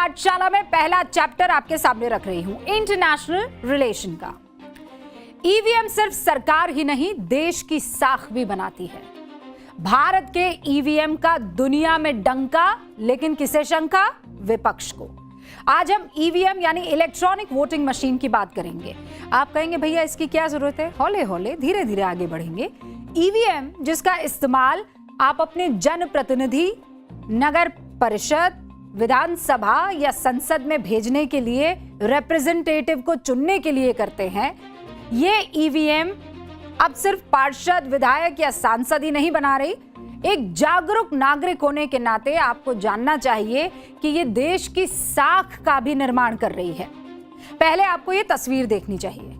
पाठशाला में पहला चैप्टर आपके सामने रख रही हूं, इंटरनेशनल रिलेशन का। ईवीएम सिर्फ सरकार ही नहीं, देश की साख भी बनाती है। भारत के ईवीएम का दुनिया में डंका, लेकिन किसे शंका? विपक्ष को। आज हम ईवीएम यानी इलेक्ट्रॉनिक वोटिंग मशीन की बात करेंगे। आप कहेंगे भैया इसकी क्या जरूरत है, हौले हौले धीरे धीरे आगे बढ़ेंगे। ईवीएम जिसका इस्तेमाल आप अपने जनप्रतिनिधि, नगर परिषद, विधानसभा या संसद में भेजने के लिए, रिप्रेजेंटेटिव को चुनने के लिए करते हैं, ये ईवीएम अब सिर्फ पार्षद, विधायक या सांसद ही नहीं बना रही। एक जागरूक नागरिक होने के नाते आपको जानना चाहिए कि ये देश की साख का भी निर्माण कर रही है। पहले आपको ये तस्वीर देखनी चाहिए।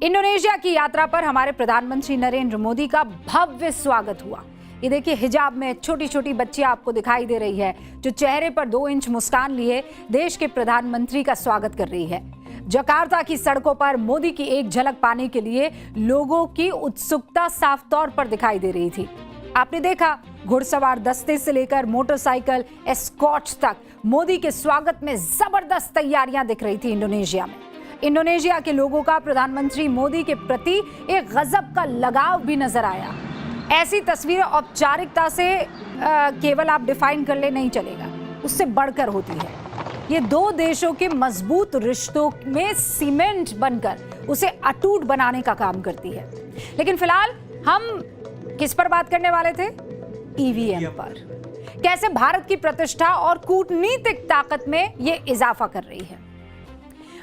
इंडोनेशिया की यात्रा पर हमारे प्रधानमंत्री नरेंद्र मोदी का भव्य स्वागत हुआ। ये देखिए, हिजाब में छोटी छोटी बच्चियां आपको दिखाई दे रही है, जो चेहरे पर 2 इंच मुस्कान लिए देश के प्रधानमंत्री का स्वागत कर रही है। जकार्ता की सड़कों पर मोदी की एक झलक पाने के लिए लोगों की उत्सुकता साफ तौर पर दिखाई दे रही थी। आपने देखा, घुड़सवार दस्ते से लेकर मोटरसाइकिल एस्कॉर्ट्स तक मोदी के स्वागत में जबरदस्त तैयारियां दिख रही थी इंडोनेशिया में। इंडोनेशिया के लोगों का प्रधानमंत्री मोदी के प्रति एक गजब का लगाव भी नजर आया। ऐसी तस्वीरें औपचारिकता से केवल आप डिफाइन कर ले नहीं चलेगा, उससे बढ़कर होती है। ये 2 देशों के मजबूत रिश्तों में सीमेंट बनकर उसे अटूट बनाने का काम करती है। लेकिन फिलहाल हम किस पर बात करने वाले थे? ईवीएम पर। कैसे भारत की प्रतिष्ठा और कूटनीतिक ताकत में ये इजाफा कर रही है।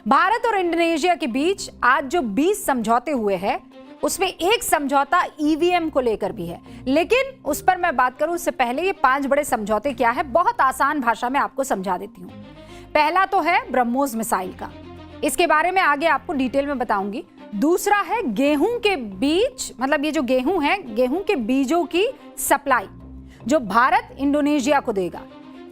भारत और इंडोनेशिया के बीच आज जो 20 समझौते हुए हैं, उसमें एक समझौता ईवीएम को लेकर भी है। लेकिन उस पर मैं बात करूं उससे पहले ये 5 बड़े समझौते क्या है, बहुत आसान भाषा में आपको समझा देती हूं। पहला तो है ब्रह्मोस मिसाइल का, इसके बारे में आगे आपको डिटेल में बताऊंगी। दूसरा है गेहूं के बीज, मतलब ये जो गेहूं है, गेहूं के बीजों की सप्लाई जो भारत इंडोनेशिया को देगा।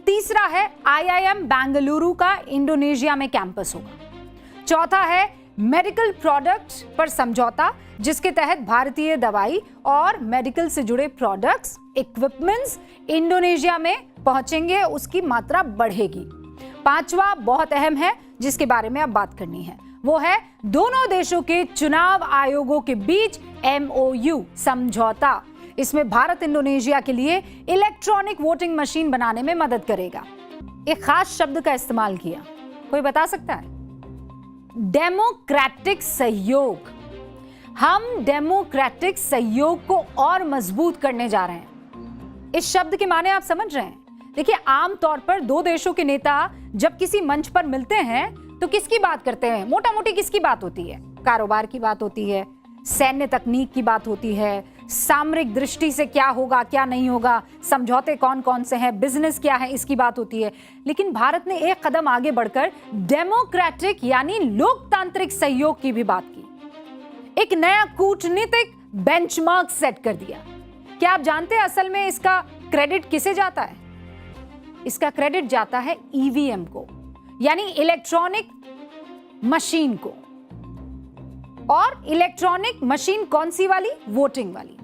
तीसरा है आईआईएम बेंगलुरु का इंडोनेशिया में कैंपस होगा। चौथा है मेडिकल प्रोडक्ट्स पर समझौता, जिसके तहत भारतीय दवाई और मेडिकल से जुड़े प्रोडक्ट्स, इक्विपमेंट्स इंडोनेशिया में पहुंचेंगे, उसकी मात्रा बढ़ेगी। पांचवा बहुत अहम है, जिसके बारे में अब बात करनी है, वो है दोनों देशों के चुनाव आयोगों के बीच MOU समझौता। इसमें भारत इंडोनेशिया के लिए इलेक्ट्रॉनिक वोटिंग मशीन बनाने में मदद करेगा। एक खास शब्द का इस्तेमाल किया, कोई बता सकता है? डेमोक्रेटिक सहयोग। हम डेमोक्रेटिक सहयोग को और मजबूत करने जा रहे हैं। इस शब्द के माने आप समझ रहे हैं? देखिए, आमतौर पर 2 देशों के नेता जब किसी मंच पर मिलते हैं तो किसकी बात करते हैं? मोटा मोटी किसकी बात होती है? कारोबार की बात होती है, सैन्य तकनीक की बात होती है, सामरिक दृष्टि से क्या होगा क्या नहीं होगा, समझौते कौन कौन से हैं, बिजनेस क्या है, इसकी बात होती है। लेकिन भारत ने एक कदम आगे बढ़कर डेमोक्रेटिक यानी लोकतांत्रिक सहयोग की भी बात की। एक नया कूटनीतिक बेंचमार्क सेट कर दिया। क्या आप जानते हैं असल में इसका क्रेडिट किसे जाता है? इसका क्रेडिट जाता है ईवीएम को, यानी इलेक्ट्रॉनिक मशीन को। और इलेक्ट्रॉनिक मशीन कौन सी वाली? वोटिंग वाली,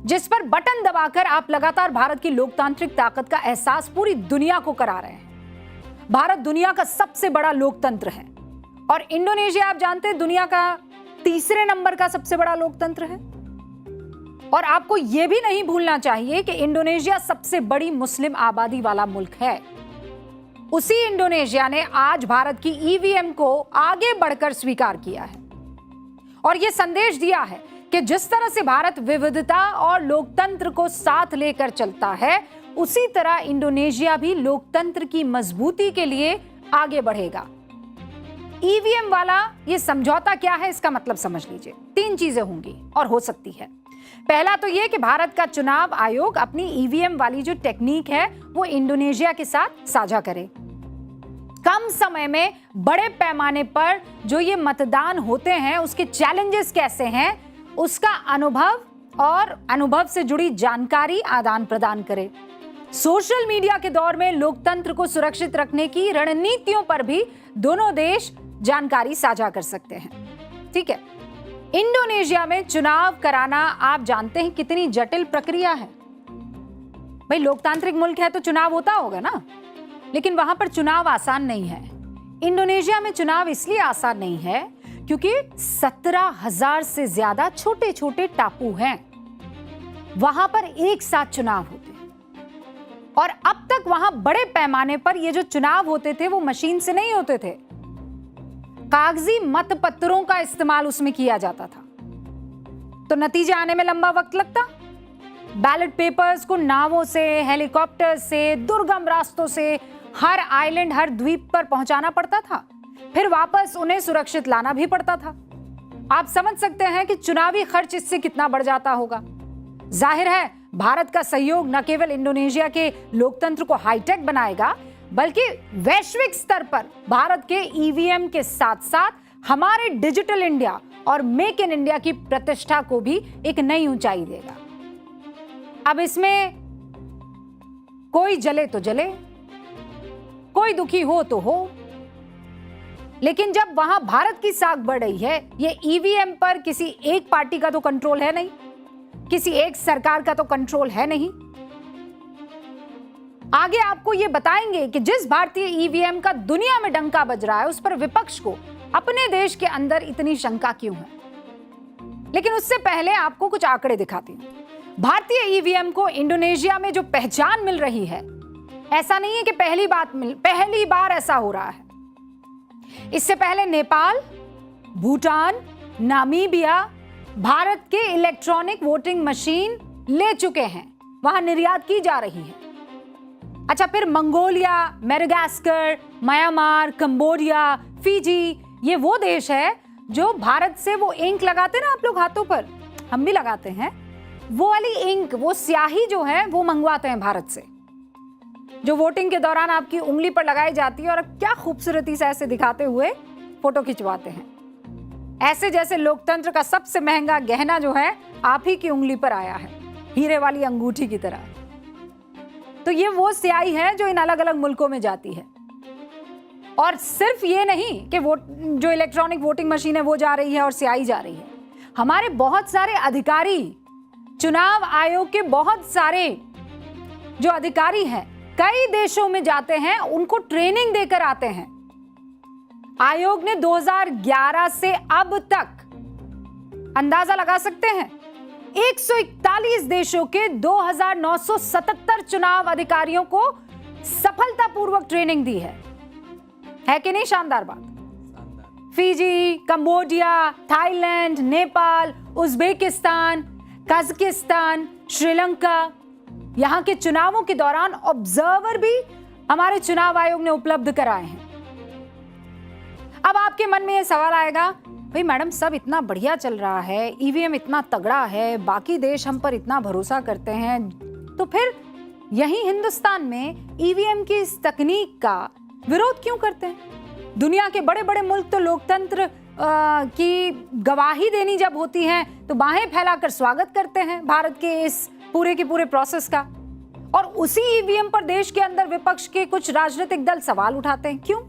जिस पर बटन दबाकर आप लगातार भारत की लोकतांत्रिक ताकत का एहसास पूरी दुनिया को करा रहे हैं। भारत दुनिया का सबसे बड़ा लोकतंत्र है और इंडोनेशिया आप जानते हैं दुनिया का 3रे नंबर का सबसे बड़ा लोकतंत्र है। और आपको यह भी नहीं भूलना चाहिए कि इंडोनेशिया सबसे बड़ी मुस्लिम आबादी वाला मुल्क है। उसी इंडोनेशिया ने आज भारत की ईवीएम को आगे बढ़कर स्वीकार किया है और यह संदेश दिया है कि जिस तरह से भारत विविधता और लोकतंत्र को साथ लेकर चलता है, उसी तरह इंडोनेशिया भी लोकतंत्र की मजबूती के लिए आगे बढ़ेगा। ईवीएम वाला यह समझौता क्या है, इसका मतलब समझ लीजिए। 3 चीजें होंगी और हो सकती है। पहला तो यह कि भारत का चुनाव आयोग अपनी ईवीएम वाली जो टेक्निक है वो इंडोनेशिया के साथ साझा करे। कम समय में बड़े पैमाने पर जो ये मतदान होते हैं उसके चैलेंजेस कैसे हैं, उसका अनुभव और अनुभव से जुड़ी जानकारी आदान प्रदान करे। सोशल मीडिया के दौर में लोकतंत्र को सुरक्षित रखने की रणनीतियों पर भी दोनों देश जानकारी साझा कर सकते हैं। ठीक है, इंडोनेशिया में चुनाव कराना आप जानते हैं कितनी जटिल प्रक्रिया है। भाई लोकतांत्रिक मुल्क है तो चुनाव होता होगा ना। लेकिन वहां पर चुनाव आसान नहीं है। इंडोनेशिया में चुनाव इसलिए आसान नहीं है क्योंकि 17,000 से ज्यादा छोटे छोटे टापू हैं। वहां पर एक साथ चुनाव होते हैं और अब तक वहां बड़े पैमाने पर ये जो चुनाव होते थे वो मशीन से नहीं होते थे, कागजी मत पत्रों का इस्तेमाल उसमें किया जाता था, तो नतीजे आने में लंबा वक्त लगता। बैलेट पेपर्स को नावों से, हेलीकॉप्टर से, दुर्गम रास्तों से हर आइलैंड, हर द्वीप पर पहुंचाना पड़ता था, फिर वापस उन्हें सुरक्षित लाना भी पड़ता था। आप समझ सकते हैं कि चुनावी खर्च इससे कितना बढ़ जाता होगा। जाहिर है भारत का सहयोग न केवल इंडोनेशिया के लोकतंत्र को हाईटेक बनाएगा, बल्कि वैश्विक स्तर पर भारत के ईवीएम के साथ साथ हमारे डिजिटल इंडिया और मेक इन इंडिया की प्रतिष्ठा को भी एक नई ऊंचाई देगा। अब इसमें कोई जले तो जले, कोई दुखी हो तो हो, लेकिन जब वहां भारत की साख बढ़ रही है, ये ईवीएम पर किसी एक पार्टी का तो कंट्रोल है नहीं, किसी एक सरकार का तो कंट्रोल है नहीं। आगे आपको ये बताएंगे कि जिस भारतीय ईवीएम का दुनिया में डंका बज रहा है, उस पर विपक्ष को अपने देश के अंदर इतनी शंका क्यों है। लेकिन उससे पहले आपको कुछ आंकड़े दिखाती हूं। भारतीय ईवीएम को इंडोनेशिया में जो पहचान मिल रही है, ऐसा नहीं है कि पहली बार ऐसा हो रहा है। इससे पहले नेपाल, भूटान, नामीबिया भारत के इलेक्ट्रॉनिक वोटिंग मशीन ले चुके हैं, वहां निर्यात की जा रही है। अच्छा, फिर Mongolia, Madagascar, Myanmar, Cambodia, Fiji, ये वो देश है जो भारत से वो इंक लगाते ना आप लोग हाथों पर, हम भी लगाते हैं, वो वाली इंक, वो स्याही जो है वो मंगवाते हैं भारत से, जो वोटिंग के दौरान आपकी उंगली पर लगाई जाती है और क्या खूबसूरती से ऐसे दिखाते हुए फोटो खिंचवाते हैं, ऐसे जैसे लोकतंत्र का सबसे महंगा गहना जो है आप ही की उंगली पर आया है, हीरे वाली अंगूठी की तरह। तो ये वो स्याही है जो इन अलग अलग मुल्कों में जाती है। और सिर्फ ये नहीं कि जो इलेक्ट्रॉनिक वोटिंग मशीन है वो जा रही है और स्याही जा रही है, हमारे बहुत सारे अधिकारी, चुनाव आयोग के बहुत सारे जो अधिकारी हैं कई देशों में जाते हैं, उनको ट्रेनिंग देकर आते हैं। आयोग ने 2011 से अब तक अंदाजा लगा सकते हैं 141 देशों के 2,977 चुनाव अधिकारियों को सफलतापूर्वक ट्रेनिंग दी है कि नहीं? शानदार बात। Fiji, Cambodia, Thailand, Nepal, Uzbekistan, Kazakhstan, Sri Lanka, यहां के चुनावों के दौरान ऑब्जर्वर भी हमारे चुनाव आयोग ने उपलब्ध कराए हैं। अब आपके मन में यह सवाल आएगा, भाई मैडम सब इतना बढ़िया चल रहा है, ईवीएम इतना तगड़ा है, बाकी देश हम पर इतना भरोसा करते हैं, तो फिर यहीं हिंदुस्तान में ईवीएम की इस तकनीक का विरोध क्यों करते हैं? दुनिया के बड़े बड़े मुल्क तो लोकतंत्र की गवाही देनी जब होती है तो बाहें फैलाकर स्वागत करते हैं भारत के इस पूरे के पूरे प्रोसेस का, और उसी ईवीएम पर देश के अंदर विपक्ष के कुछ राजनीतिक दल सवाल उठाते हैं, क्यों?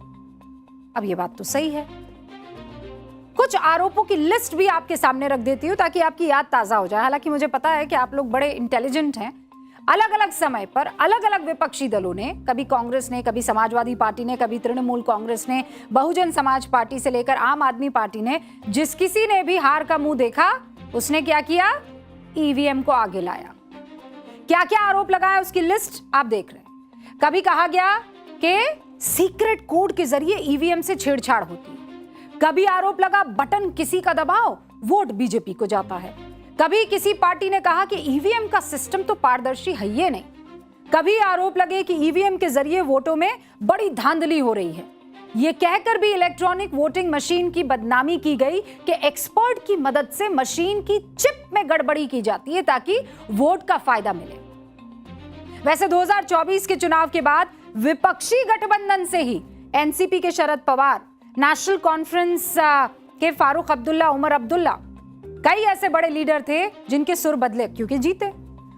अब ये बात तो सही है। कुछ आरोपों की लिस्ट भी आपके सामने रख देती हूं ताकि आपकी याद ताजा हो जाए। हालांकि मुझे पता है कि आप लोग बड़े इंटेलिजेंट हैं। अलग अलग समय पर अलग अलग विपक्षी दलों ने, कभी कांग्रेस ने, कभी समाजवादी पार्टी ने, कभी तृणमूल कांग्रेस ने, बहुजन समाज पार्टी से लेकर आम आदमी पार्टी ने, जिस किसी ने भी हार का मुंह देखा उसने क्या किया? ईवीएम को आगे लाया। क्या क्या आरोप लगाया उसकी लिस्ट आप देख रहे हैं। कभी कहा गया कि सीक्रेट कोड के जरिए ईवीएम से छेड़छाड़ होती है, कभी आरोप लगा बटन किसी का दबाओ वोट बीजेपी को जाता है, कभी किसी पार्टी ने कहा कि ईवीएम का सिस्टम तो पारदर्शी है ही नहीं, कभी आरोप लगे कि ईवीएम के जरिए वोटों में बड़ी धांधली हो रही है। यह कहकर भी इलेक्ट्रॉनिक वोटिंग मशीन की बदनामी की गई कि एक्सपर्ट की मदद से मशीन की चिप में गड़बड़ी की जाती है ताकि वोट का फायदा मिले। वैसे 2024 के चुनाव के बाद विपक्षी गठबंधन से ही एनसीपी के शरद पवार, नेशनल कॉन्फ्रेंस के फारूक अब्दुल्ला, उमर अब्दुल्ला, कई ऐसे बड़े लीडर थे जिनके सुर बदले क्योंकि जीते।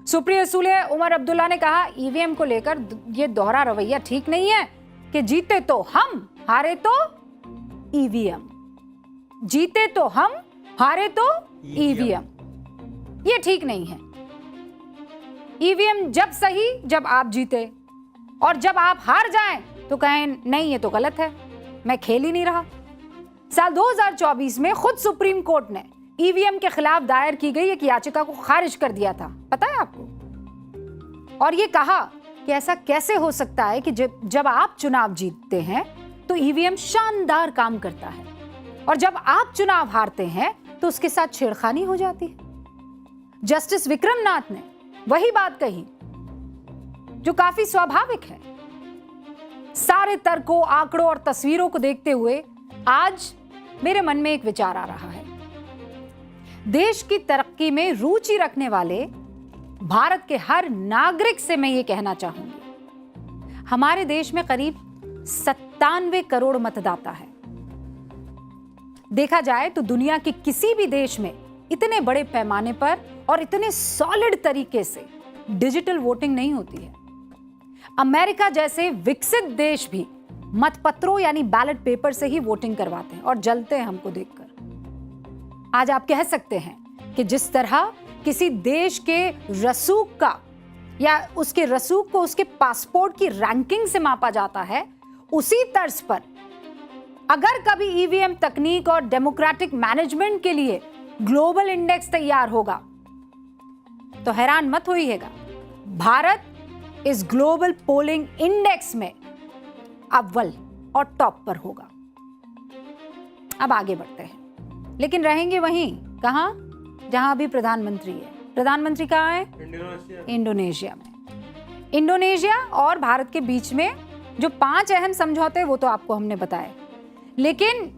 सुप्रिया सूले, उमर अब्दुल्ला ने कहा ईवीएम को लेकर ये दोहरा रवैया ठीक नहीं है कि जीते तो हम, हारे तो ईवीएम, जीते तो हम, हारे तो ईवीएम, ये ठीक नहीं है। ईवीएम जब सही जब आप जीते, और जब आप हार जाएं तो कहें नहीं ये तो गलत है, मैं खेल ही नहीं रहा। साल 2024 में खुद सुप्रीम कोर्ट ने ईवीएम के खिलाफ दायर की गई एक याचिका को खारिज कर दिया था, पता है आपको? और ये कहा कि ऐसा कैसे हो सकता है कि जब आप चुनाव जीतते हैं तो ईवीएम शानदार काम करता है और जब आप चुनाव हारते हैं तो उसके साथ छेड़खानी हो जाती है। जस्टिस विक्रमनाथ ने वही बात कही जो काफी स्वाभाविक है। सारे तर्कों, आंकड़ों और तस्वीरों को देखते हुए आज मेरे मन में एक विचार आ रहा है। देश की तरक्की में रुचि रखने वाले भारत के हर नागरिक से मैं ये कहना चाहूंगी, हमारे देश में करीब 97 करोड़ मतदाता है। देखा जाए तो दुनिया के किसी भी देश में इतने बड़े पैमाने पर और इतने सॉलिड तरीके से डिजिटल वोटिंग नहीं होती है। अमेरिका जैसे विकसित देश भी मतपत्रों यानी बैलेट पेपर से ही वोटिंग करवाते हैं और जलते हैं हमको देखकर। आज आप कह सकते हैं कि जिस तरह किसी देश के रसूख का या उसके रसूख को उसके पासपोर्ट की रैंकिंग से मापा जाता है, उसी तर्ज पर अगर कभी ईवीएम तकनीक और डेमोक्रेटिक मैनेजमेंट के लिए ग्लोबल इंडेक्स तैयार होगा तो हैरान मत होइएगा, भारत इस ग्लोबल पोलिंग इंडेक्स में अव्वल और टॉप पर होगा। अब आगे बढ़ते हैं, लेकिन रहेंगे वहीं कहां जहां अभी प्रधानमंत्री है। प्रधानमंत्री कहां है? इंडोनेशिया में। इंडोनेशिया और भारत के बीच में जो 5 अहम समझौते वो तो आपको हमने बताए, लेकिन